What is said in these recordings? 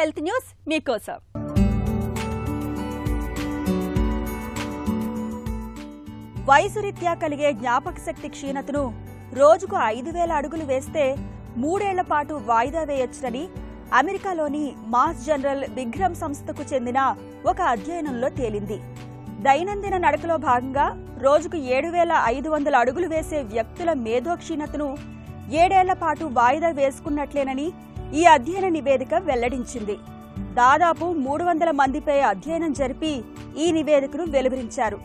Health news మీకోసం. వయసు రీత్యా కలిగే జ్ఞాపక శక్తి క్షీణతను రోజుకు 5,000 అడుగులు వేస్తే 3 ఏళ్ల పాటు వాయిదా వేయొచ్చని అమెరికాలోని మాస్ జనరల్ విగ్రమ్ సంస్థకు చెందిన ఒక అధ్యయనంలో తేలింది. దైనందిన నడకలో భాగంగా రోజుకు 7,500 అడుగులు వేసే వ్యక్తుల మేధో క్షీణతను 7 ఏళ్ల పాటు వాయిదా వేసుకున్నట్లేనని ఈ అధ్యయన నివేదిక వెల్లడించింది. దాదాపు 300 మందిపై అధ్యయనం జరిపి ఈ నివేదికను వెలువరించారు.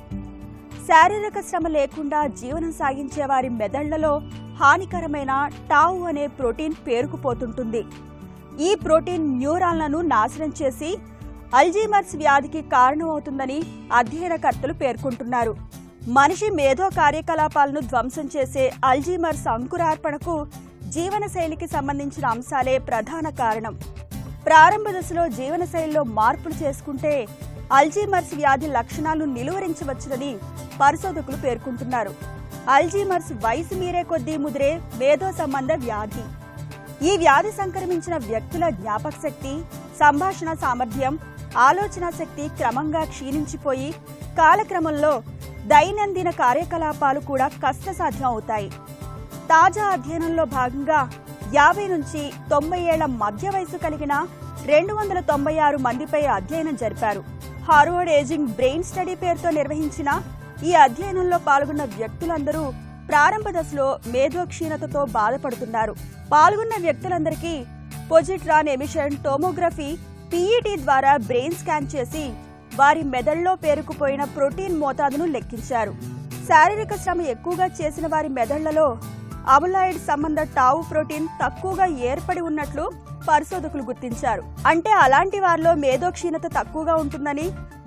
శారీరక శ్రమ లేకుండా జీవనం సాగించే వారి మెదళ్లలో హానికరమైన టావు అనే ప్రోటీన్ పేరుకుపోతుంటుంది. ఈ ప్రోటీన్ న్యూరాన్లను నాశనం చేసి అల్జీమర్స్ వ్యాధికి కారణమవుతుందని అధ్యయనకర్తలు పేర్కొంటున్నారు. మనిషి మేధో కార్యకలాపాలను ధ్వంసం చేసే అల్జీమర్స్ అంకురార్పణకు జీవనశైలికి సంబంధించిన అంశాలే ప్రధాన కారణం. ప్రారంభ దశలో జీవనశైలిలో మార్పులు చేసుకుంటే అల్జీమర్స్ వ్యాధి లక్షణాలు నిలువరించవచ్చునని పరిశోధకులు పేర్కొంటున్నారు. అల్జీమర్స్ వయసు మీరే కొద్దీ ముదిరే మేధో సంబంధ వ్యాధి. ఈ వ్యాధి సంక్రమించిన వ్యక్తుల జ్ఞాపక శక్తి, సంభాషణ సామర్థ్యం, ఆలోచన శక్తి క్రమంగా క్షీణించిపోయి కాలక్రమంలో దైనందిన కార్యకలాపాలు కూడా కష్టసాధ్యం అవుతాయి. తాజా అధ్యయనంలో భాగంగా 50 నుంచి 90 ఏళ్ల మధ్య వయసు కలిగిన 296 మందిపై అధ్యయనం జరిపారు. హార్వర్డ్ ఏజింగ్ బ్రెయిన్ స్టడీ పేరుతో నిర్వహించిన ఈ అధ్యయనంలో పాల్గొన్న వ్యక్తులందరూ ప్రారంభ దశలో మేధో క్షీణతతో బాధపడుతున్నారు. పాల్గొన్న వ్యక్తులందరికీ పొజిట్రాన్ ఎమిషన్ టోమోగ్రఫీ PET ద్వారా బ్రెయిన్ స్కాన్ చేసి వారి మెదడులో పేరుకుపోయిన ప్రోటీన్ మోతాదును లెక్కించారు. శారీరక శ్రమ ఎక్కువగా చేసిన వారి మెదళ్లలో అబులాయిడ్ సంబంధ టావు ప్రోటీన్ తక్కువగా ఏర్పడి ఉన్నట్లు పరిశోధకులు గుర్తించారు. అంటే అలాంటి వారిలో మేధో క్షీణత తక్కువగా ఉంటుందని,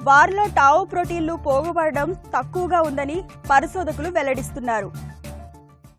వారిలో టావు ప్రోటీన్లు పోగుపడడం తక్కువగా ఉందని పరిశోధకులు వెల్లడిస్తున్నారు.